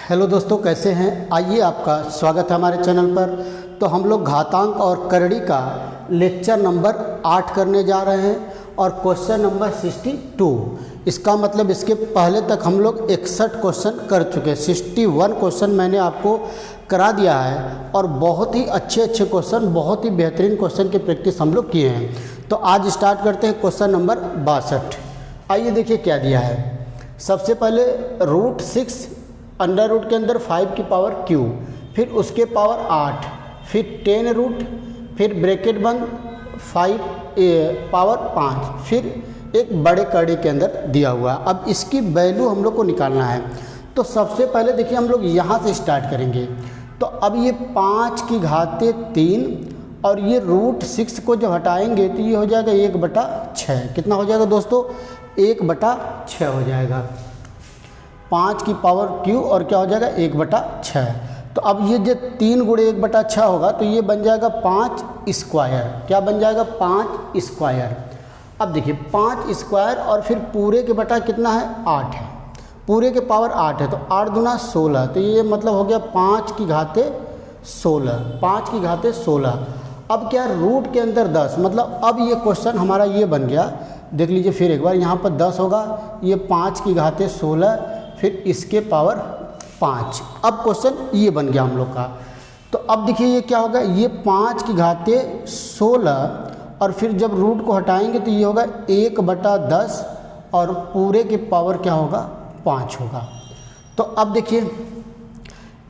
Hello दोस्तों, कैसे हैं? आइए, आपका स्वागत है हमारे चैनल पर। तो हम लोग घातांक और करड़ी का लेक्चर नंबर 8 करने जा रहे हैं और क्वेश्चन नंबर 62। इसका मतलब इसके पहले तक हम लोग 61 क्वेश्चन कर चुके हैं। 61 क्वेश्चन मैंने आपको करा दिया है और बहुत ही अच्छे क्वेश्चन, बहुत ही बेहतरीन क्वेश्चन की प्रैक्टिस हम लोग किए हैं। तो आज स्टार्ट करते हैं क्वेश्चन नंबर 62। आइए देखिए क्या दिया है। सबसे पहले √6 अंडर रूट के अंदर 5 की पावर क्यू, फिर उसके पावर 8, फिर 10 रूट, फिर ब्रैकेट बंद 5 पावर 5, फिर एक बड़े कड़ी के अंदर दिया हुआ। अब इसकी वैल्यू हम लोग को निकालना है। तो सबसे पहले देखिए हम लोग यहाँ से स्टार्ट करेंगे। तो अब ये 5 की घाते 3 और ये √6 को जब हटाएंगे तो ये हो जाएगा 1/6। कितना हो जाएगा दोस्तों? 1/6 हो जाएगा। 5 की पावर क्यू और क्या हो जाएगा? 1/6। तो अब ये जो 3 गुणे 1/6 होगा तो ये बन जाएगा 5 स्क्वायर। क्या बन जाएगा? 5 स्क्वायर। अब देखिए 5 स्क्वायर और फिर पूरे के बटा कितना है? 8 है। पूरे के पावर 8 है तो 8 दूना 16। तो ये मतलब हो गया 5 की घाते 16। 5 की घाते 16। अब क्या? रूट के अंदर 10, मतलब अब ये क्वेश्चन हमारा ये बन गया। देख लीजिए फिर एक बार, यहाँ पर 10 होगा, ये 5 की घाते 16, फिर इसके पावर 5। अब क्वेश्चन ये बन गया हम लोग का। तो अब देखिए ये क्या होगा? ये 5 की घाते 16 और फिर जब रूट को हटाएंगे तो ये होगा 1/10 और पूरे के पावर क्या होगा? 5 होगा। तो अब देखिए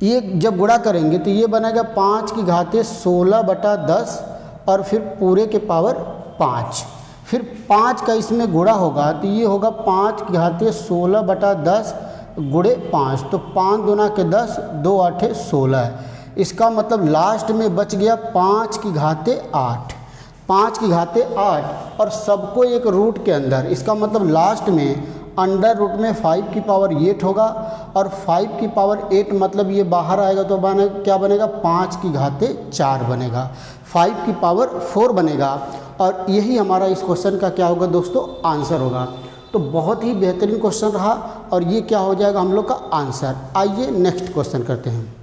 ये जब गुणा करेंगे तो ये बनेगा 5 की घाते 16/10 और फिर पूरे के पावर 5। फिर 5 का इसमें गुणा होगा तो ये होगा 5 की घाते 16/10 गुणे 5। तो 5 दूना के 10, 2 8 16। इसका मतलब लास्ट में बच गया 5 की घाते 8। 5 की घाते 8 और सबको एक रूट के अंदर। इसका मतलब लास्ट में अंडर रूट में 5 की पावर 8 होगा और 5 की पावर 8 मतलब ये बाहर आएगा तो क्या बनेगा? 5 की घाते 4 बनेगा। 5 की पावर 4 बनेगा और यही हमारा इस क्वेश्चन का क्या होगा दोस्तों? आंसर होगा। तो बहुत ही बेहतरीन क्वेश्चन रहा और ये क्या हो जाएगा हम लोग का आंसर। आइए नेक्स्ट क्वेश्चन करते हैं।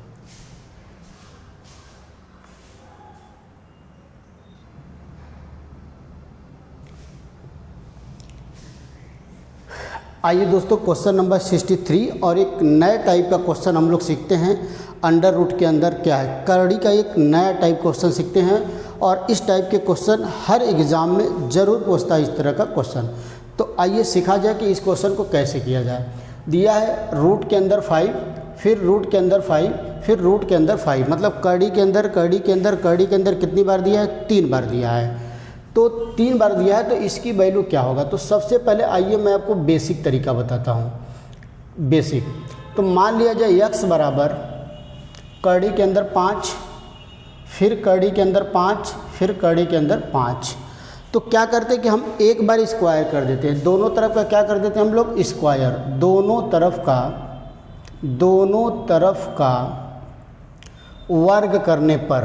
आइए दोस्तों क्वेश्चन नंबर 63 और एक नए टाइप का क्वेश्चन हम लोग सीखते हैं। अंडर रूट के अंदर क्या है? करड़ी का एक नया टाइप क्वेश्चन सीखते हैं और इस टाइप के क्वेश्चन हर एग्ज़ाम में ज़रूर पूछता है इस तरह का क्वेश्चन। तो आइए सीखा जाए कि इस क्वेश्चन को कैसे किया जाए। दिया है रूट के अंदर 5, फिर रूट के अंदर 5, फिर रूट के अंदर 5, मतलब कड़ी के अंदर कितनी बार दिया है? 3 बार दिया है। तो 3 बार दिया है तो इसकी वैल्यू क्या होगा? तो सबसे पहले आइए मैं आपको बेसिक तरीका बताता हूँ। बेसिक तो मान लिया जाए x बराबर कड़ी के अंदर 5, फिर कड़ी के अंदर 5, फिर कड़ी के अंदर 5। तो क्या करते हैं कि हम एक बार स्क्वायर कर देते हैं। दोनों तरफ का क्या कर देते हैं हम लोग? स्क्वायर। दोनों तरफ का वर्ग करने पर,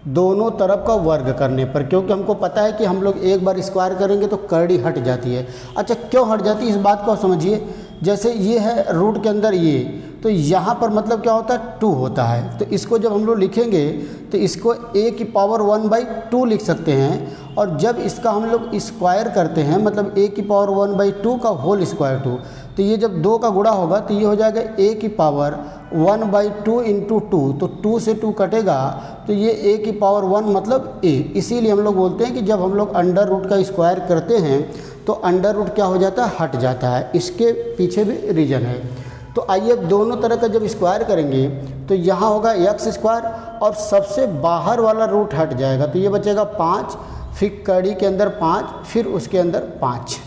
दोनों तरफ का वर्ग करने पर, क्योंकि हमको पता है कि हम लोग एक बार स्क्वायर करेंगे तो करड़ी हट जाती है। अच्छा, क्यों हट जाती है इस बात को समझिए। जैसे ये है रूट के अंदर ये, तो यहाँ पर मतलब क्या होता है? 2 होता है। तो इसको जब हम लोग लिखेंगे तो इसको a की पावर 1/2 लिख सकते हैं। और जब इसका हम लोग स्क्वायर करते हैं, मतलब a की पावर 1/2 का होल स्क्वायर 2, तो ये जब 2 का गुणा होगा तो ये हो जाएगा a की पावर 1/2 इंटू 2। तो 2 से 2 कटेगा तो ये a की पावर 1 मतलब a। इसीलिए हम लोग बोलते हैं कि जब हम लोग अंडर रूट का स्क्वायर करते हैं तो अंडर रूट क्या हो जाता है? हट जाता है। इसके पीछे भी रीज़न है। तो आइए दोनों तरह का जब स्क्वायर करेंगे तो यहाँ होगा x स्क्वायर और सबसे बाहर वाला रूट हट जाएगा तो ये बचेगा 5, फिर कड़ी के अंदर 5, फिर उसके अंदर 5।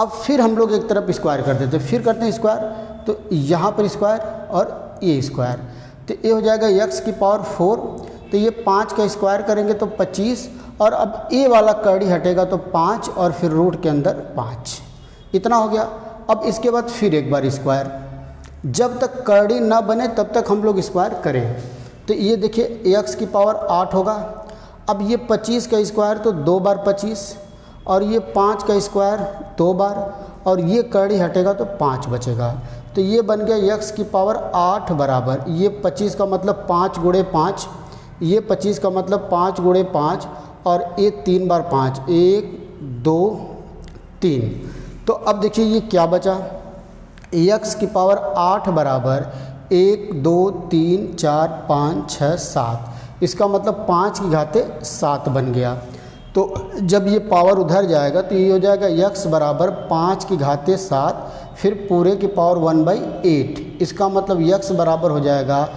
अब फिर हम लोग एक तरफ स्क्वायर कर देते हैं, फिर करते हैं स्क्वायर, तो यहाँ पर स्क्वायर और ये स्क्वायर, तो ये हो जाएगा x की पावर 4। तो ये 5 का स्क्वायर करेंगे तो 25 और अब ए वाला कड़ी हटेगा तो 5 और फिर रूट के अंदर 5। इतना हो गया। अब इसके बाद फिर एक बार स्क्वायर, जब तक कड़ी ना बने तब तक हम लोग स्क्वायर करें। तो ये देखिए x की पावर 8 होगा। अब ये 25 का स्क्वायर तो 2 बार 25 और ये 5 का स्क्वायर 2 बार और ये कड़ी हटेगा तो 5 बचेगा। तो ये बन गया x की पावर 8 बराबर, ये 25 का मतलब 5 गुणे 5, ये 25 का मतलब 5 गुणे 5 और ये 3 बार 5, 1 2 3। तो अब देखिए ये क्या बचा, x की पावर 8 बराबर 1 2 3 4 5 6 7, इसका मतलब 5 की घाते 7 बन गया। तो जब ये पावर उधर जाएगा तो ये हो जाएगा x बराबर 5 की घाते 7 फिर पूरे की पावर 1/8, इसका मतलब x बराबर हो जाएगा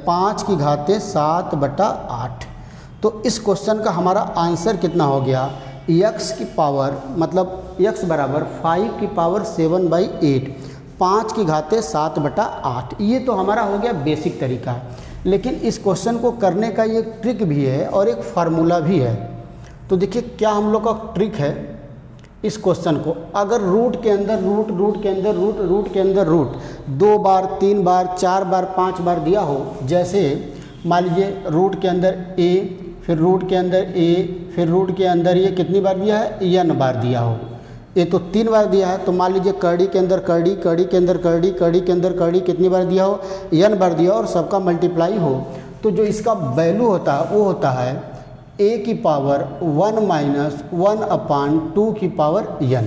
5 की घाते 7/8। तो इस क्वेश्चन का हमारा आंसर कितना हो गया, x की पावर मतलब x बराबर 5 की पावर 7/8, 5 की घाते 7/8। ये तो हमारा हो गया बेसिक तरीका, लेकिन इस क्वेश्चन को करने का ये ट्रिक भी है और एक फार्मूला भी है। तो देखिए क्या हम लोग का ट्रिक है, इस क्वेश्चन को अगर रूट के अंदर रूट, रूट के अंदर रूट, रूट के अंदर रूट 2 बार 3 बार 4 बार 5 बार दिया हो, जैसे मान लीजिए रूट के अंदर a, फिर रूट के अंदर a, फिर रूट के अंदर ये कितनी बार दिया है, n बार दिया हो, ये तो 3 बार दिया है। तो मान लीजिए कड़ी के अंदर कड़ी, कड़ी के अंदर कड़ी, कड़ी के अंदर कड़ी कितनी बार दिया हो, n बार दिया और सबका मल्टीप्लाई हो, तो जो इसका वैल्यू होता है वो होता है a की पावर 1 माइनस 1/2 की पावर n।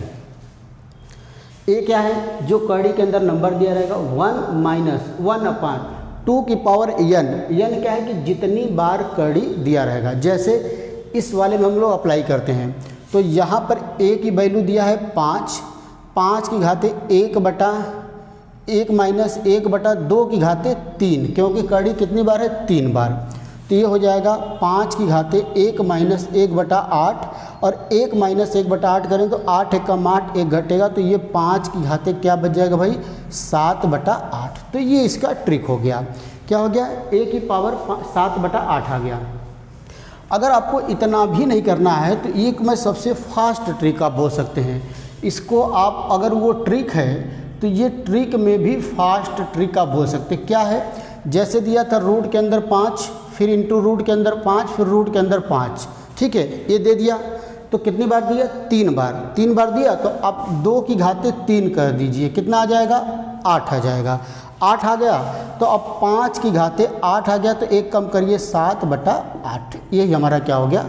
a क्या है, जो कड़ी के अंदर नंबर दिया रहेगा 1 माइनस 1/2 की पावर n। n क्या है कि जितनी बार कड़ी दिया रहेगा, जैसे इस वाले में हम लोग अप्लाई करते हैं। तो यहाँ पर a की वैल्यू दिया है 5, 5 की घाते 1 माइनस 1/2 की घाते 3, क्योंकि कड़ी कितनी बार है, 3 बार। तो ये हो जाएगा 5 की घाते 1 माइनस 1/8, और 1 माइनस 1/8 करें तो 8 एकम 8, 1 घटेगा, तो ये 5 की घाते क्या बच जाएगा भाई, 7/8। तो ये इसका ट्रिक हो गया, क्या हो गया, a की पावर 7/8 आ गया। अगर आपको इतना भी नहीं करना है तो एक मैं सबसे फास्ट ट्रिक आप बोल सकते हैं इसको, आप अगर वो ट्रिक है तो ये ट्रिक में भी फास्ट ट्रिक आप बोल सकते हैं। क्या है, जैसे दिया था रूट के अंदर 5, फिर इंटू रूट के अंदर 5, फिर रूट के अंदर 5, ठीक है, ये दे दिया तो कितनी बार दिया, 3 बार। 3 बार दिया तो आप 2 की घाते 3 कर दीजिए, कितना आ जाएगा, 8 आ जाएगा। 8 आ गया तो अब 5 की घाते 8 आ गया, तो 1 कम करिए 7/8, यही हमारा क्या हो गया,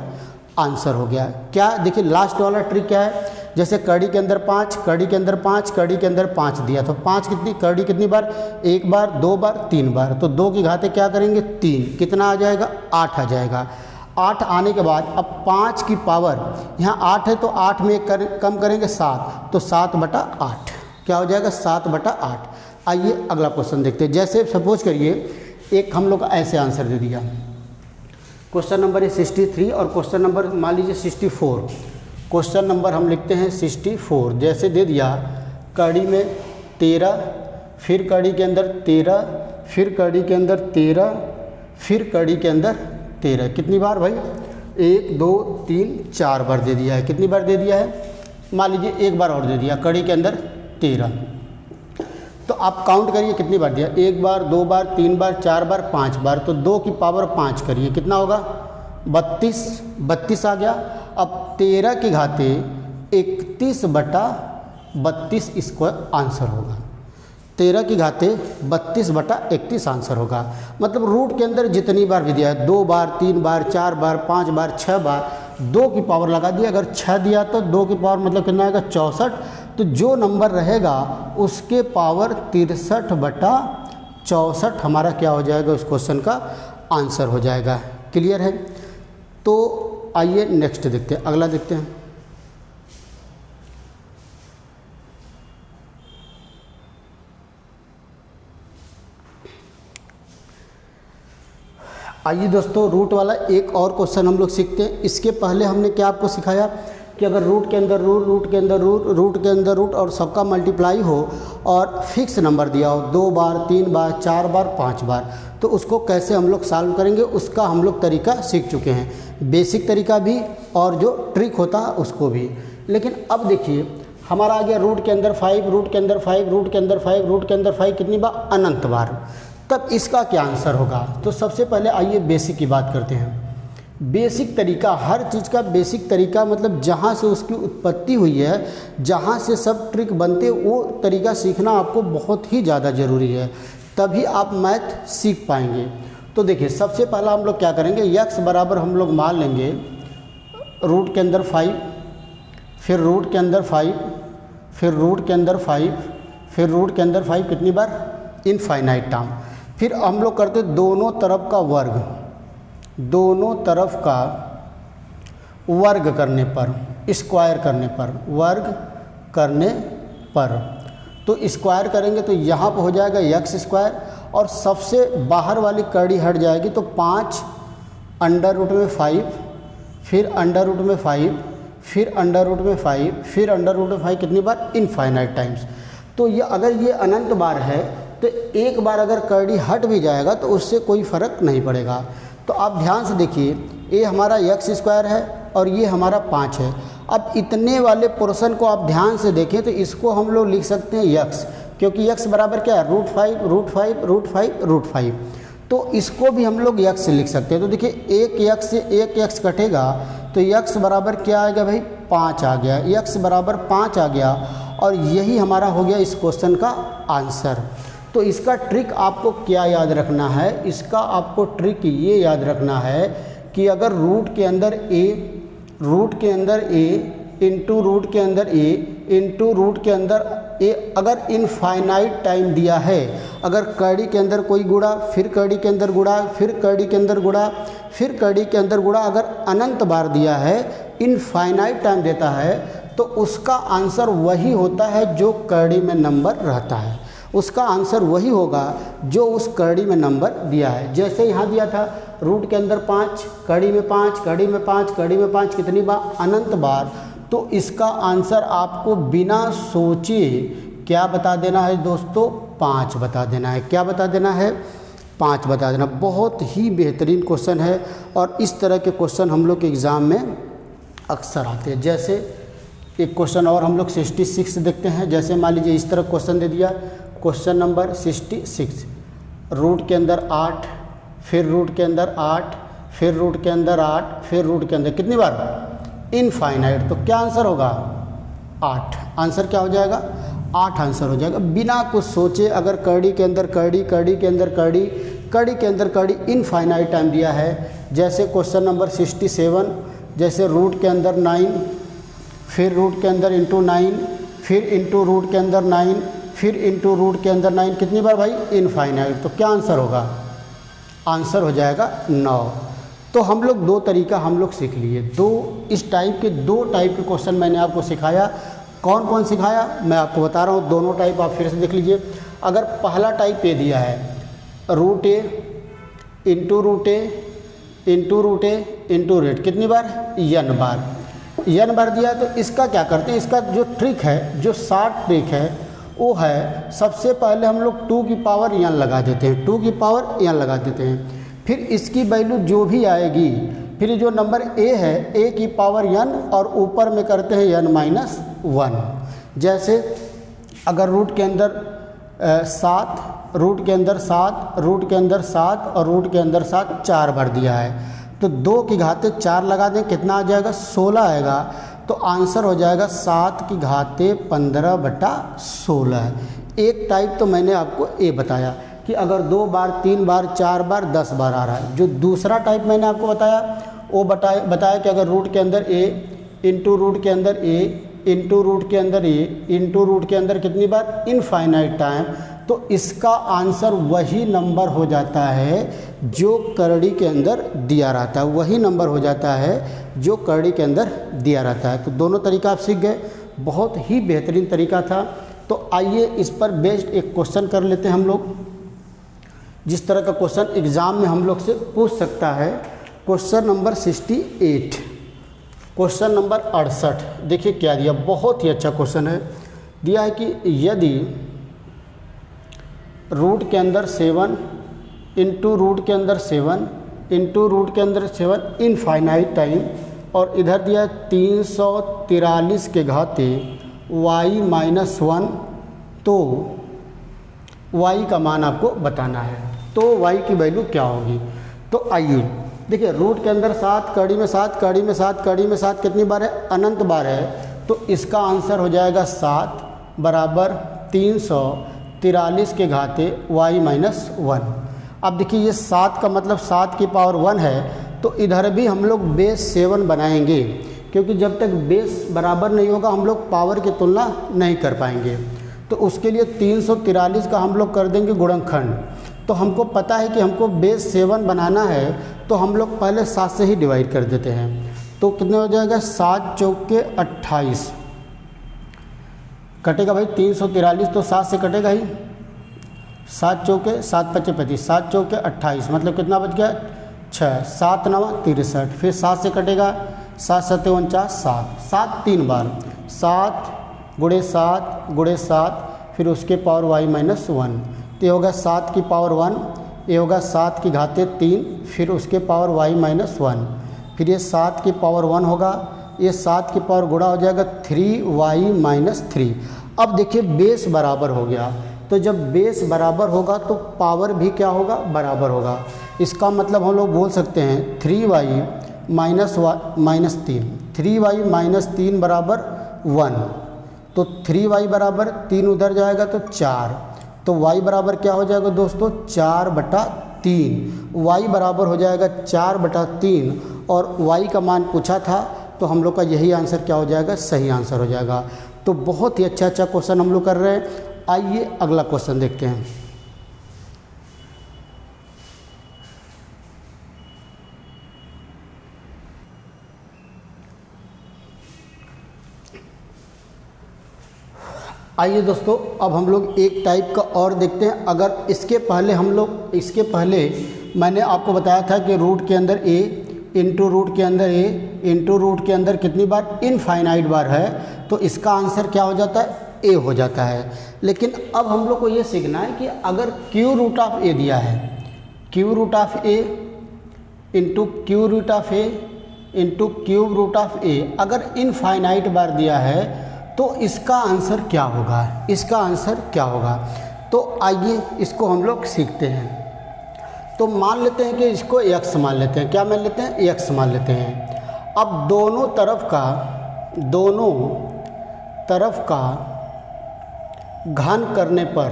आंसर हो गया। क्या देखिए लास्ट वाला ट्रिक क्या है, जैसे कड़ी के अंदर 5, कड़ी के अंदर 5, कड़ी के अंदर 5 दिया, तो 5 कितनी, कड़ी कितनी बार, 1 बार 2 बार 3 बार, तो 2 की घाते क्या करेंगे, 3, कितना आ जाएगा, 8 आ जाएगा। 8 आने के बाद अब 5 की पावर, यहाँ 8 है तो 8 में कम करेंगे 7, तो 7/8 क्या हो जाएगा, 7/8। आइए अगला क्वेश्चन देखते हैं। जैसे सपोज करिए एक हम लोग का ऐसे आंसर दे दिया, क्वेश्चन नंबर है 63 और क्वेश्चन नंबर मान लीजिए 64। क्वेश्चन नंबर हम लिखते हैं 64। जैसे दे दिया कड़ी में 13, फिर कड़ी के अंदर 13, फिर कड़ी के अंदर 13, फिर कड़ी के अंदर 13, कितनी बार भाई, 1 2 3 4 बार दे दिया है। कितनी बार दे दिया है, मान लीजिए 1 बार और दे दिया कड़ी के अंदर 13, तो आप काउंट करिए कितनी बार दिया, 1 बार 2 बार 3 बार 4 बार 5 बार, तो 2 की पावर 5 करिए, कितना होगा, 32 आ गया। अब 13 की घाते 31/32 इसको आंसर होगा, 13 की घाते 32/31 आंसर होगा। मतलब रूट के अंदर जितनी बार भी दिया है, 2 बार 3 बार 4 बार 5 बार 6 बार, 2 की पावर लगा दिया, अगर 6 दिया तो 2 की पावर मतलब कितना आएगा, 64, तो जो नंबर रहेगा उसके पावर 63/64 हमारा क्या हो जाएगा, उस क्वेश्चन का आंसर हो जाएगा। क्लियर है। तो आइए नेक्स्ट देखते हैं, अगला देखते हैं। आइए दोस्तों रूट वाला एक और क्वेश्चन हम लोग सीखते हैं। इसके पहले हमने क्या आपको सिखाया कि अगर रूट के अंदर रूट, रूट के अंदर रूट, रूट के अंदर रूट और सबका मल्टीप्लाई हो और फिक्स नंबर दिया हो 2 बार 3 बार 4 बार 5 बार, तो उसको कैसे हम लोग सॉल्व करेंगे उसका हम लोग तरीका सीख चुके हैं, बेसिक तरीका भी और जो ट्रिक होता है उसको भी। लेकिन अब देखिए हमारा आ गया रूट के अंदर 5, रूट के अंदर 5, रूट के अंदर 5, रूट के अंदर 5 कितनी बार, अनंत बार। तब इसका क्या आंसर होगा। तो सबसे पहले आइए बेसिक की बात करते हैं। बेसिक तरीका, हर चीज़ का बेसिक तरीका, मतलब जहाँ से उसकी उत्पत्ति हुई है, जहाँ से सब ट्रिक बनते, वो तरीका सीखना आपको बहुत ही ज़्यादा ज़रूरी है, तभी आप मैथ सीख पाएंगे। तो देखिए, सबसे पहला हम लोग क्या करेंगे, x बराबर हम लोग मान लेंगे रूट के अंदर 5, फिर रूट के अंदर 5, फिर रूट के अंदर 5, फिर रूट के अंदर 5 कितनी बार, इनफाइनाइट टर्म। फिर हम लोग करते दोनों तरफ का वर्ग, दोनों तरफ का वर्ग करने पर, स्क्वायर करने पर, वर्ग करने पर, तो स्क्वायर करेंगे तो यहाँ पर हो जाएगा x स्क्वायर, और सबसे बाहर वाली कड़ी हट जाएगी तो 5 अंडर रूट में 5, फिर अंडर रूट में 5, फिर अंडर रूट में 5, फिर अंडर रूट में 5 कितनी बार, इनफाइनाइट टाइम्स। तो ये अगर ये अनंत बार है तो एक बार अगर कड़ी हट भी जाएगा तो उससे कोई फ़र्क नहीं पड़ेगा। तो आप ध्यान से देखिए, ये हमारा x स्क्वायर है और ये हमारा 5 है। अब इतने वाले पोर्शन को आप ध्यान से देखें तो इसको हम लोग लिख सकते हैं x, क्योंकि x बराबर क्या है, रूट 5 रूट 5 रूट 5 रूट 5, तो इसको भी हम लोग x से लिख सकते हैं। तो देखिए, एक x से एक x कटेगा तो x बराबर क्या आ गया भाई, 5 आ गया, x बराबर 5 आ गया, और यही हमारा हो गया इस क्वेश्चन का आंसर। तो इसका ट्रिक आपको क्या याद रखना है, इसका आपको ट्रिक ये याद रखना है कि अगर रूट के अंदर a, रूट के अंदर a इंटू रूट के अंदर a इंटू रूट के अंदर a अगर इनफाइनाइट टाइम दिया है, अगर कड़ी के अंदर कोई गुणा, फिर कड़ी के अंदर गुणा, फिर कड़ी के अंदर गुणा, फिर कड़ी के अंदर गुणा, अगर अनंत बार दिया है, इनफाइनाइट टाइम देता है, तो उसका आंसर वही होता है जो कड़ी में नंबर रहता है, उसका आंसर वही होगा जो उस कड़ी में नंबर दिया है। जैसे यहाँ दिया था रूट के अंदर 5, कड़ी में 5, कड़ी में 5, कड़ी में 5 कितनी बार, अनंत बार। तो इसका आंसर आपको बिना सोचे क्या बता देना है दोस्तों, 5 बता देना है। क्या बता देना है, 5 बता देना। बहुत ही बेहतरीन क्वेश्चन है और इस तरह के क्वेश्चन हम लोग के एग्ज़ाम में अक्सर आते हैं। जैसे एक क्वेश्चन और हम लोग 66 देखते हैं। जैसे मान लीजिए इस तरह क्वेश्चन दे दिया, क्वेश्चन नंबर 66, रूट के अंदर 8, फिर रूट के अंदर 8, फिर रूट के अंदर 8, फिर रूट के अंदर कितनी बार, इनफाइनाइट। तो क्या आंसर होगा, 8। आंसर क्या हो जाएगा, 8 आंसर हो जाएगा। बिना कुछ सोचे अगर कड़ी के अंदर कड़ी, कड़ी के अंदर कड़ी, कड़ी के अंदर कड़ी, इनफाइनाइट टाइम दिया है। जैसे क्वेश्चन नंबर 67, जैसे रूट के अंदर 9, फिर रूट के अंदर इंटू 9, फिर इंटू रूट के अंदर 9, फिर इंटू रूट के अंदर 9 कितनी बार भाई, इनफाइनाइट। तो क्या आंसर होगा, आंसर हो जाएगा 9। तो हम लोग दो तरीका हम लोग सीख लिए, इस टाइप के दो टाइप के क्वेश्चन मैंने आपको सिखाया। कौन कौन सिखाया मैं आपको बता रहा हूँ, दोनों टाइप आप फिर से देख लीजिए। अगर पहला टाइप ये दिया है रूट ए इंटू रूट ए इंटू रूट ए इंटू रेट कितनी बार, n बार दिया है, तो इसका क्या करते हैं, इसका जो ट्रिक है, जो शॉर्ट ट्रिक है वो है, सबसे पहले हम लोग 2 की पावर n लगा देते हैं, 2 की पावर n लगा देते हैं। फिर इसकी वैल्यू जो भी आएगी, फिर जो नंबर a है a की पावर n और ऊपर में करते हैं n-1। जैसे अगर रूट के अंदर 7, रूट के अंदर 7, रूट के अंदर 7 और रूट के अंदर 7 4 बार दिया है, तो 2 की घाते 4 लगा दें, कितना आ जाएगा, 16 आएगा। तो आंसर हो जाएगा 7 की घाते 15/16। एक टाइप तो मैंने आपको ए बताया कि अगर 2 बार, 3 बार, 4 बार, 10 बार आ रहा है। जो दूसरा टाइप मैंने आपको बताया वो बताया कि अगर रूट के अंदर a इंटू रूट के अंदर a इंटू रूट के अंदर a इंटू रूट के अंदर कितनी बार, इनफाइनाइट टाइम, तो इसका आंसर वही नंबर हो जाता है जो करड़ी के अंदर दिया रहता है, वही नंबर हो जाता है जो करड़ी के अंदर दिया रहता है। तो दोनों तरीका आप सीख गए, बहुत ही बेहतरीन तरीका था। तो आइए इस पर बेस्ड एक क्वेश्चन कर लेते हैं हम लोग, जिस तरह का क्वेश्चन एग्ज़ाम में हम लोग से पूछ सकता है। क्वेश्चन नंबर 68, क्वेश्चन नंबर 68, देखिए क्या दिया, बहुत ही अच्छा क्वेश्चन है। दिया है कि यदि रूट के अंदर 7 इंटू रूट के अंदर 7 इंटू रूट के अंदर 7 इनफाइनाइट टाइम, और इधर दिया 343 के घाते y-1, तो y का मान आपको बताना है। तो y की वैल्यू क्या होगी। तो आइए देखिए रूट के अंदर 7, कड़ी में 7, कड़ी में 7, कड़ी में 7 कितनी बार है? अनंत बार है। तो इसका आंसर हो जाएगा 7 बराबर 343 के घाते y-1। अब देखिए ये 7 का मतलब 7 की पावर 1 है, तो इधर भी हम लोग बेस 7 बनाएंगे, क्योंकि जब तक बेस बराबर नहीं होगा हम लोग पावर की तुलना नहीं कर पाएंगे। तो उसके लिए 343 का हम लोग कर देंगे गुणनखंड। तो हमको पता है कि हमको बेस 7 बनाना है, तो हम लोग पहले 7 से ही डिवाइड कर देते हैं। तो कितने हो जाएगा? 7 चौके 28 कटेगा भाई 343, तो 7 से कटेगा ही। 7 चौके 7 पच्चे 35, 7 चौके 28 मतलब कितना बच गया? 6, 7 9 63, फिर 7 से कटेगा 7 7 49, 7 7 3 बार, 7 गुणे 7 गुणे 7, फिर उसके पावर y-1। तो ये होगा 7 की पावर 1, ये होगा 7 की घाते 3, फिर उसके पावर y-1, फिर ये 7 की पावर 1 होगा, ये 7 की पावर गुणा हो जाएगा 3y-3। अब देखिए बेस बराबर हो गया, तो जब बेस बराबर होगा तो पावर भी क्या होगा? बराबर होगा। इसका मतलब हम लोग बोल सकते हैं 3y-3, 3y-3 बराबर 1। तो 3y बराबर 3 उधर जाएगा तो 4, तो y बराबर क्या हो जाएगा दोस्तों? 4/3। y बराबर हो जाएगा 4/3, और y का मान पूछा था, तो हम लोग का यही आंसर क्या हो जाएगा? सही आंसर हो जाएगा। तो बहुत ही अच्छा क्वेश्चन हम लोग कर रहे हैं। आइए अगला क्वेश्चन देखते हैं। आइए दोस्तों, अब हम लोग एक टाइप का और देखते हैं। अगर इसके पहले मैंने आपको बताया था कि रूट के अंदर a इंटू रूट के अंदर a इंटू रूट के अंदर कितनी बार? इनफाइनाइट बार है, तो इसका आंसर क्या हो जाता है? a हो जाता है। लेकिन अब हम लोग को ये सीखना है कि अगर क्यू रूट ऑफ a दिया है, cube root of a into cube root of a into cube root of a अगर इनफाइनाइट बार दिया है, तो इसका आंसर क्या होगा? इसका आंसर क्या होगा? तो आइए इसको हम लोग सीखते हैं। तो मान लेते हैं कि इसको x मान लेते हैं। क्या मान लेते हैं? x मान लेते हैं। अब दोनों तरफ का घन करने पर,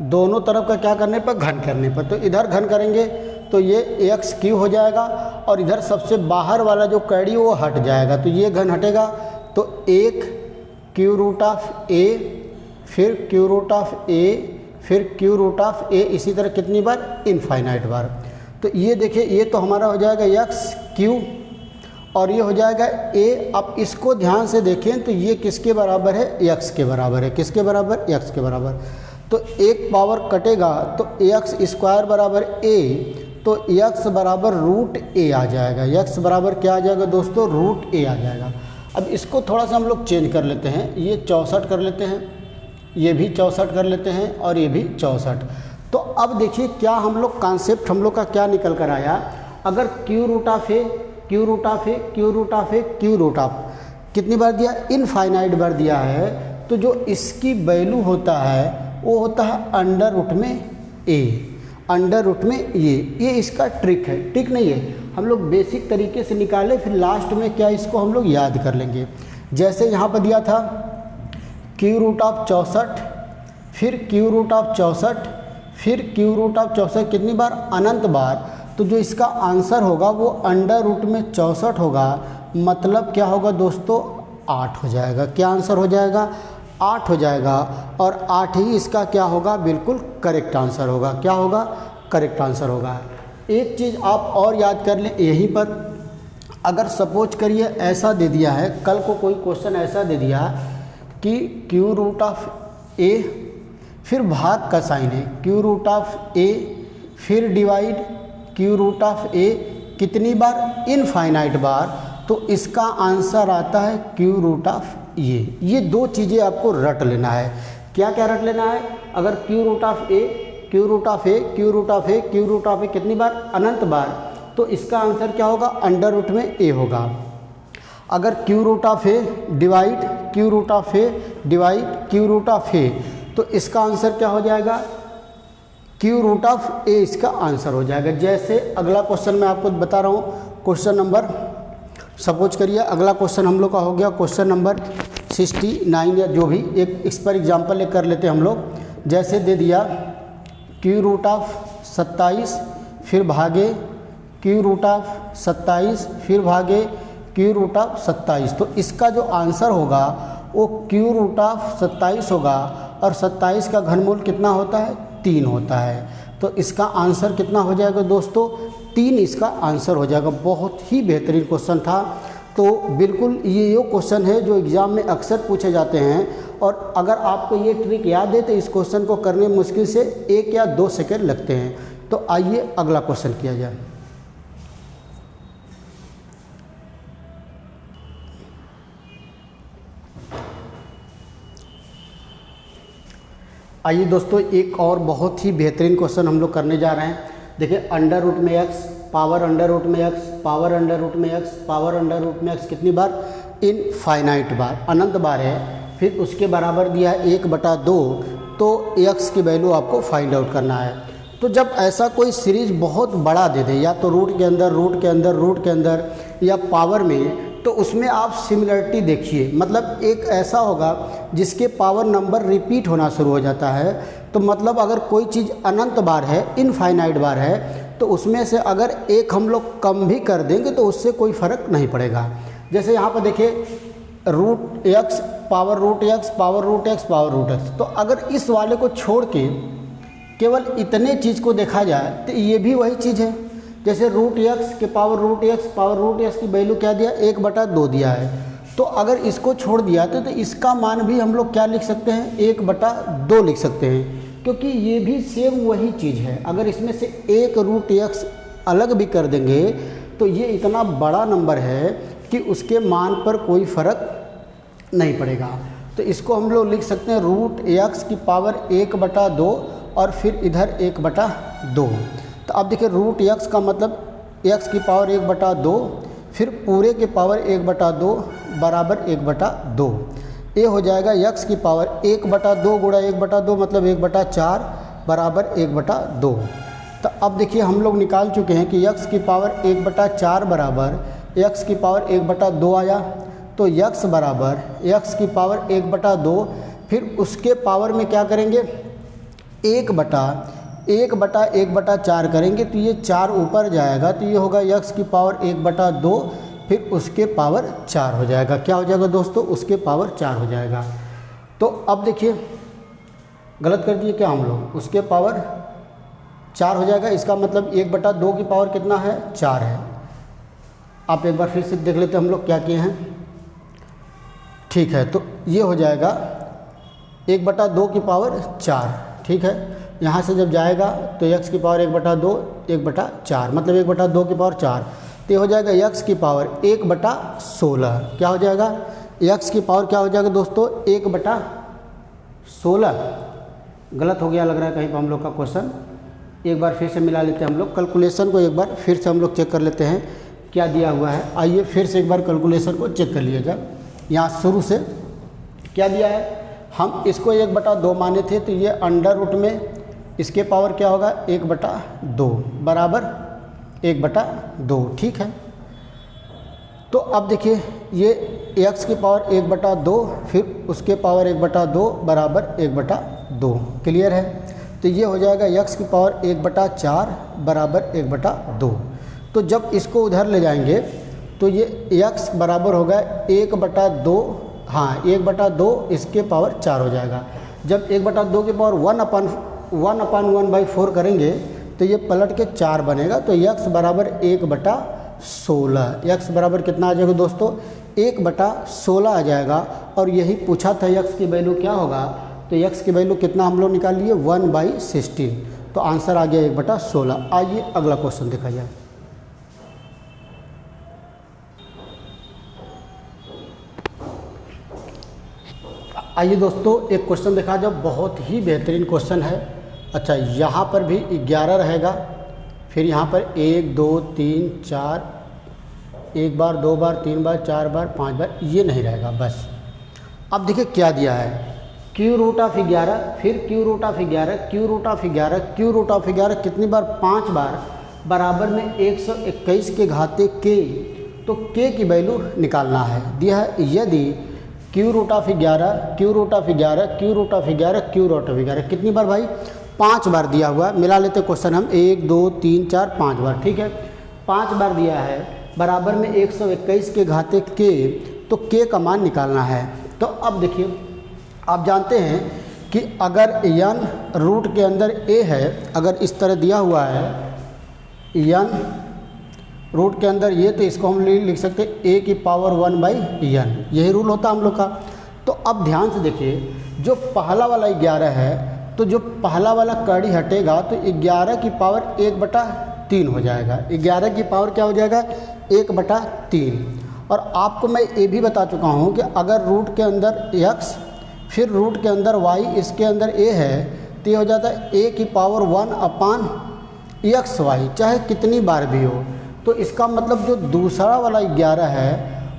दोनों तरफ का क्या करने पर? घन करने पर। तो इधर घन करेंगे तो ये x क्यू हो जाएगा, और इधर सबसे बाहर वाला जो कैडी वो हट जाएगा, तो ये घन हटेगा। तो 1 क्यू रूट ऑफ a, फिर क्यू रूट ऑफ a, फिर क्यू रूट ऑफ a, इसी तरह कितनी बार? इनफाइनाइट बार। तो ये देखिए, ये तो हमारा हो जाएगा x क्यू, और ये हो जाएगा a। अब इसको ध्यान से देखें तो ये किसके बराबर है? x के बराबर है। किसके बराबर? x के बराबर। तो एक पावर कटेगा तो x स्क्वायर बराबर a, तो x बराबर रूट a आ जाएगा। x बराबर क्या आ जाएगा दोस्तों? रूट a आ जाएगा। अब इसको थोड़ा सा हम लोग चेंज कर लेते हैं, ये 64 कर लेते हैं, ये भी 64 कर लेते हैं, और ये भी 64। तो अब देखिए क्या हम लोग कॉन्सेप्ट हम लोग का क्या निकल कर आया। अगर cube root of A, cube root of A, cube root of A, cube root of कितनी बार दिया? इनफाइनाइट बार दिया है, तो जो इसकी वैल्यू होता है वो होता है अंडर रूट में a, अंडर रूट में ये इसका ट्रिक है। ट्रिक नहीं है, हम लोग बेसिक तरीके से निकाले, फिर लास्ट में क्या इसको हम लोग याद कर लेंगे। जैसे यहाँ पर दिया था क्यू रूट ऑफ 64, फिर क्यू रूट ऑफ 64, फिर क्यू रूट ऑफ 64 कितनी बार? अनंत बार। तो जो इसका आंसर होगा वो अंडर रूट में 64 होगा, मतलब क्या होगा दोस्तों? 8 हो जाएगा। क्या आंसर हो जाएगा? 8 हो जाएगा, और 8 ही इसका क्या होगा? बिल्कुल करेक्ट आंसर होगा। क्या होगा? करेक्ट आंसर होगा। एक चीज़ आप और याद कर लें यहीं पर, अगर सपोज करिए ऐसा दे दिया है, कल को कोई क्वेश्चन ऐसा दे दिया कि क्यू रूट ऑफ ए, फिर भाग का साइन है, क्यू रूट ऑफ ए, फिर divide cube root of A कितनी बार? इनफाइनाइट बार। तो इसका आंसर आता है क्यू रूट ऑफ ये दो चीज़ें आपको रट लेना है। क्या क्या रट लेना है? अगर cube root of A, cube root of A, cube root of A, cube root of A कितनी बार? अनंत बार। तो इसका आंसर क्या होगा? अंडर रूट में ए होगा। अगर cube root of A divide cube root of A divide cube root of A, तो इसका आंसर क्या हो जाएगा? क्यू रूट ऑफ ए इसका आंसर हो जाएगा। जैसे अगला क्वेश्चन मैं आपको बता रहा हूँ, क्वेश्चन नंबर, सपोज करिए अगला क्वेश्चन हम लोग का हो गया क्वेश्चन नंबर 69 या जो भी, एक इस पर एग्जाम्पल एक कर लेते हैं हम लोग। जैसे दे दिया क्यू रूट ऑफ 27 फिर भागे क्यू रूट ऑफ 27 फिर भागे क्यू रूट ऑफ 27, तो इसका जो आंसर होगा वो क्यू रूट ऑफ 27 होगा। और 27 का घनमूल कितना होता है? 3 होता है। तो इसका आंसर कितना हो जाएगा दोस्तों? 3 इसका आंसर हो जाएगा। बहुत ही बेहतरीन क्वेश्चन था। तो बिल्कुल ये क्वेश्चन है जो एग्ज़ाम में अक्सर पूछे जाते हैं, और अगर आपको ये ट्रिक याद है तो इस क्वेश्चन को करने में मुश्किल से 1 या 2 सेकेंड लगते हैं। तो आइए अगला क्वेश्चन किया जाए। आइए दोस्तों, एक और बहुत ही बेहतरीन क्वेश्चन हम लोग करने जा रहे हैं। देखिए, अंडर रूट में x, पावर अंडर रूट में x, पावर अंडर रूट में x, पावर अंडर रूट में x कितनी बार? इनफाइनाइट बार, अनंत बार है। फिर उसके बराबर दिया है 1/2, तो x की वैल्यू आपको फाइंड आउट करना है। तो जब ऐसा कोई सीरीज बहुत बड़ा दे दे, या तो रूट के अंदर, रूट के अंदर, रूट के अंदर, या पावर में, तो उसमें आप सिमिलरिटी देखिए। मतलब एक ऐसा होगा जिसके पावर नंबर रिपीट होना शुरू हो जाता है। तो मतलब अगर कोई चीज़ अनंत बार है, इनफाइनाइट बार है, तो उसमें से अगर एक हम लोग कम भी कर देंगे तो उससे कोई फ़र्क नहीं पड़ेगा। जैसे यहाँ पर देखिए root x, power root x, power root x, power root x. तो अगर इस वाले को छोड़ के केवल इतने चीज़ को देखा जाए तो ये भी वही चीज़ है। जैसे रूट एक्स के power root x, power root x की वैल्यू क्या दिया? 1/2 दिया है। तो अगर इसको छोड़ दिया तो इसका मान भी हम लोग क्या लिख सकते हैं? 1/2 लिख सकते हैं, क्योंकि ये भी सेम वही चीज़ है। अगर इसमें से एक रूट एक्स अलग भी कर देंगे तो ये इतना बड़ा नंबर है कि उसके मान पर कोई फ़र्क नहीं पड़ेगा। तो इसको हम लोग लिख सकते हैं रूट एक्स की पावर 1/2 और फिर इधर 1/2। तो अब देखिए रूट एक्स का मतलब एक्स की पावर 1/2 फिर पूरे के पावर 1/2 बराबर 1/2। ये हो जाएगा एक्स की पावर 1/2 गुणा 1/2 मतलब 1/4 बराबर 1/2। तो अब देखिए हम लोग निकाल चुके हैं कि एक्स की पावर 1/4 बराबर एक्स की पावर 1/2 आया। तो एक्स बराबर एक्स की पावर 1/2, फिर उसके पावर में क्या करेंगे? 1/1/4 करेंगे तो ये 4 ऊपर जाएगा, तो ये होगा x की पावर 1/2 फिर उसके पावर 4 हो जाएगा। क्या हो जाएगा दोस्तों? उसके पावर 4 हो जाएगा। तो अब देखिए गलत कर दिए क्या हम लोग? उसके पावर 4 हो जाएगा। इसका मतलब 1/2 की पावर कितना है? 4 है। आप एक बार फिर से देख लेते हम लोग क्या किए हैं। ठीक है, तो ये हो जाएगा 1/2 की पावर 4। ठीक है, यहाँ से जब जाएगा तो x की पावर 1/2 1/4 मतलब 1/2 की पावर 4, तो हो जाएगा x की पावर 1/16। क्या हो जाएगा? x की पावर क्या हो जाएगा दोस्तों? 1/16। गलत हो गया लग रहा है कहीं पर हम लोग का क्वेश्चन। एक बार फिर से मिला लेते हैं हम लोग कैलकुलेशन को, एक बार फिर से हम लोग चेक कर लेते हैं क्या दिया हुआ है। आइए फिर से एक बार कैलकुलेशन को चेक कर लिएगा। यहाँ शुरू से क्या दिया है? हम इसको 1/2 माने थे, तो ये अंडर रूट में इसके पावर क्या होगा? 1/2 बराबर 1/2। ठीक है, तो अब देखिए ये x की पावर 1/2 फिर उसके पावर 1/2 बराबर 1/2। क्लियर है? तो ये हो जाएगा x की पावर 1/4 बराबर 1/2। तो जब इसको उधर ले जाएंगे तो ये x बराबर होगा 1/2, हाँ 1/2 इसके पावर 4 हो जाएगा। जब 1/2 की पावर 1/1/4 करेंगे तो ये पलट के 4 बनेगा। तो x बराबर 1/16। x बराबर कितना आ जाएगा दोस्तों? 1/16 आ जाएगा। और यही पूछा था x की वैल्यू क्या होगा, तो x की वैल्यू कितना हम लोग निकाल लिए? 1/16। तो आंसर आ गया 1/16। आइए अगला क्वेश्चन देखा जाए। आइए दोस्तों एक क्वेश्चन देखा जाए, बहुत ही बेहतरीन क्वेश्चन है। अच्छा, यहाँ पर भी 11 रहेगा, फिर यहाँ पर 1 2 3 4, 1 बार 2 बार 3 बार 4 बार 5 बार, ये नहीं रहेगा बस। अब देखिए क्या दिया है? q क्यू रूट ऑफ 11, फिर cube root of 11, cube root of 11, cube root of 11 कितनी बार? 5 बार, बराबर में 121 के घाते के। तो के की वैल्यू निकालना है। दिया है यदि cube root of 11, cube root of 11, cube root of 11, cube root of 11 कितनी बार भाई? 5 बार दिया हुआ। मिला लेते क्वेश्चन हम, 1 2 3 4 5 बार, ठीक है। 5 बार दिया है, बराबर में 121 के घाते के, तो के का मान निकालना है। तो अब देखिए, आप जानते हैं कि अगर n रूट के अंदर a है, अगर इस तरह दिया हुआ है n रूट के अंदर ये, तो इसको हम लिख सकते हैं a की पावर 1/n, यही रूल होता है हम लोग का। तो अब ध्यान से देखिए, जो पहला वाला 11 है, तो जो पहला वाला कड़ी हटेगा तो 11 की पावर 1/3 हो जाएगा। 11 की पावर क्या हो जाएगा? 1/3। और आपको मैं ये भी बता चुका हूँ कि अगर रूट के अंदर x, फिर रूट के अंदर y, इसके अंदर a है, तो ये हो जाता है a की पावर 1/xy, चाहे कितनी बार भी हो। तो इसका मतलब जो दूसरा वाला 11 है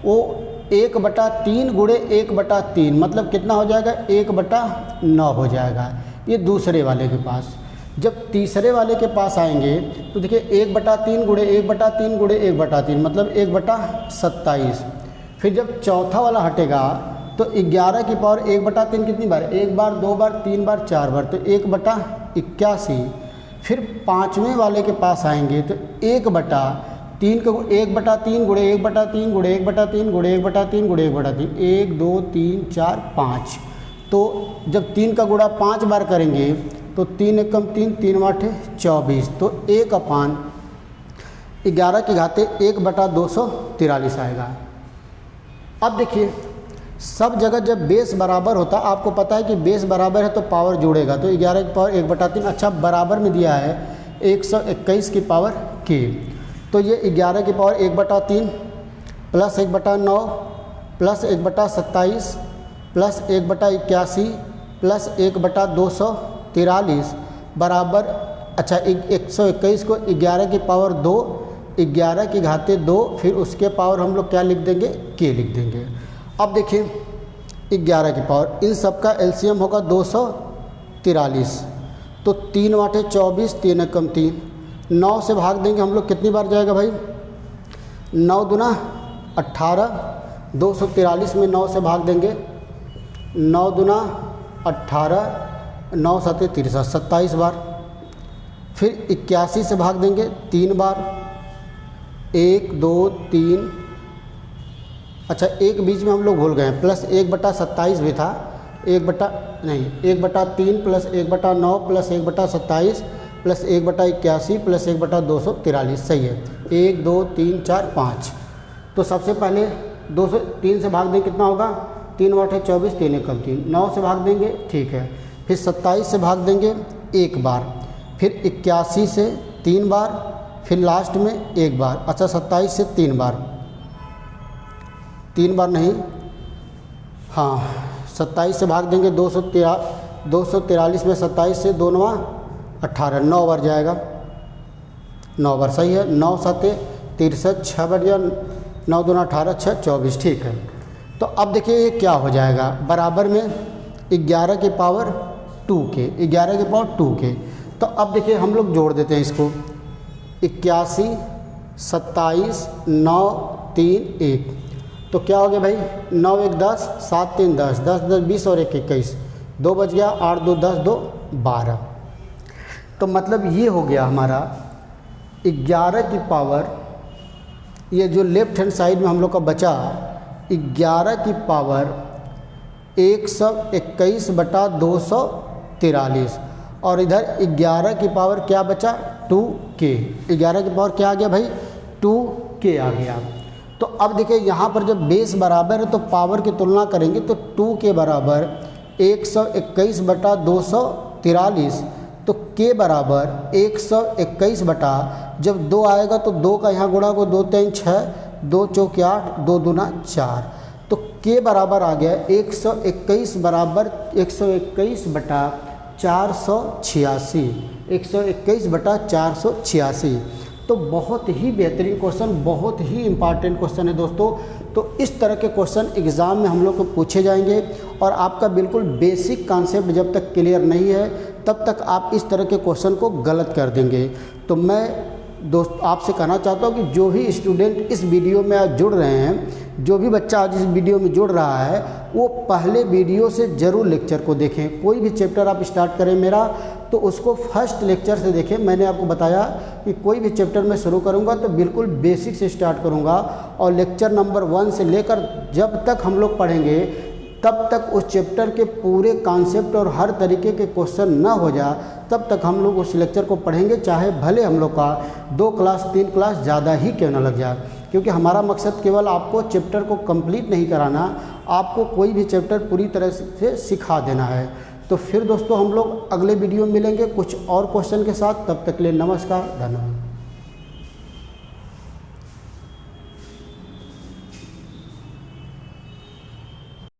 वो 1/3 गुणे 1/3, मतलब कितना हो जाएगा? 1/9 हो जाएगा। ये दूसरे वाले के पास। जब तीसरे वाले के पास आएंगे तो देखिए 1/3 गुणे 1/3 गुणे 1/3, मतलब 1/27। फिर जब चौथा वाला हटेगा तो 11 की पावर 1/3 कितनी बार? 1 बार, 2 बार, 3 बार, 4 बार, तो 1/81। फिर पाँचवें वाले के पास आएंगे तो 1/3 को 1/3 गुणे 1/3 गुणे 1/3 गुणे 1/3 गुणे 1/3, 1 2 3 4 5। तो जब 3 का गुणा 5 बार करेंगे तो 3 एकम 3, 3 8 24, तो 1/11 के घाते 1/243 आएगा। अब देखिए, सब जगह जब बेस बराबर होता, आपको पता है कि बेस बराबर है तो पावर जुड़ेगा, तो 11 की पावर 1/3। अच्छा, बराबर में दिया है 121 की पावर के, तो ये 11 की power 1/3 plus 1/9 plus 1/27 plus 1/81 plus 1/243 बराबर, अच्छा 121 को 11 की पावर 2, 11 की घाते 2, फिर उसके पावर हम लोग क्या लिख देंगे? के लिख देंगे। अब देखिए 11 की पावर, इन सब का एलसीएम होगा 243, तो 3 8 24, 3 एकम 3, 9 से भाग देंगे हम लोग, कितनी बार जाएगा भाई? 9 दूना 18, 243 में 9 से भाग देंगे, 9 दूना 18, 9 7 63, 27 बार। फिर 81 से भाग देंगे 3 बार, 1 2 3, अच्छा एक बीच में हम लोग भूल गए हैं, प्लस 1/27 भी था, 1/3 प्लस 1/9 प्लस 1/27 प्लस 1/81 प्लस 1/243, सही है। 1 2 3 4 5। तो सबसे पहले 203 से भाग दें, कितना होगा? 3 8 24, 3 एकम 3, 9 से भाग देंगे, ठीक है। फिर 27 से भाग देंगे 1 बार, फिर 81 से 3 बार, फिर लास्ट में 1 बार। अच्छा 27 से 3 बार, 3 बार नहीं, हाँ 27 से भाग देंगे 243 में 27 से 2 9 18, 9 बार जाएगा, 9 बार, सही है। 9 7 63, 6 बार या 9 2 18, 6 24, ठीक है। तो अब देखिए ये क्या हो जाएगा? बराबर में 11 की पावर 2 के, 11 की पावर 2 के। तो अब देखिए हम लोग जोड़ देते हैं इसको, 81 27 9 3 1, तो क्या हो गया भाई? 9 1 10, 7 3 10, 10 10 20 और 1 21, 2 बच गया, 8 2 10, 2 12। तो मतलब ये हो गया हमारा 11 की पावर, ये जो लेफ्ट हैंड साइड में हम लोग का बचा 11 की पावर 121/243, और इधर 11 की पावर क्या बचा? 2k। 11 की पावर क्या आ गया भाई? 2k आ गया। तो अब देखिए यहाँ पर जब बेस बराबर है तो पावर की तुलना करेंगे तो 2 के बराबर 121/243, तो k बराबर 121 बटा, जब 2 आएगा तो 2 का यहाँ गुणा को, 2 3 6, 2 4 8, 2 दूना 4, तो k बराबर आ गया 121 बराबर 121/486, 121/486। तो बहुत ही बेहतरीन क्वेश्चन, बहुत ही इम्पॉर्टेंट क्वेश्चन है दोस्तों। तो इस तरह के क्वेश्चन एग्ज़ाम में हम लोग को पूछे जाएंगे और आपका बिल्कुल बेसिक कॉन्सेप्ट जब तक क्लियर नहीं है तब तक आप इस तरह के क्वेश्चन को गलत कर देंगे। तो मैं दोस्त आपसे कहना चाहता हूँ कि जो भी स्टूडेंट इस वीडियो में आज जुड़ रहे हैं, जो भी बच्चा आज इस वीडियो में जुड़ रहा है, वो पहले वीडियो से ज़रूर लेक्चर को देखें। कोई भी चैप्टर आप स्टार्ट करें मेरा तो उसको फर्स्ट लेक्चर से देखें। मैंने आपको बताया कि कोई भी चैप्टर मैं शुरू करूँगा तो बिल्कुल बेसिक से स्टार्ट करूँगा और लेक्चर नंबर 1 से लेकर जब तक हम लोग पढ़ेंगे तब तक उस चैप्टर के पूरे कॉन्सेप्ट और हर तरीके के क्वेश्चन ना हो जा तब तक हम लोग उस लेक्चर को पढ़ेंगे, चाहे भले हम लोग का 2 क्लास 3 क्लास ज़्यादा ही क्यों ना लग जाए। क्योंकि हमारा मकसद केवल आपको चैप्टर को कंप्लीट नहीं कराना, आपको कोई भी चैप्टर पूरी तरह से सिखा देना है। तो फिर दोस्तों हम लोग अगले वीडियो में मिलेंगे कुछ और क्वेश्चन के साथ। तब तक के लिए नमस्कार, धन्यवाद।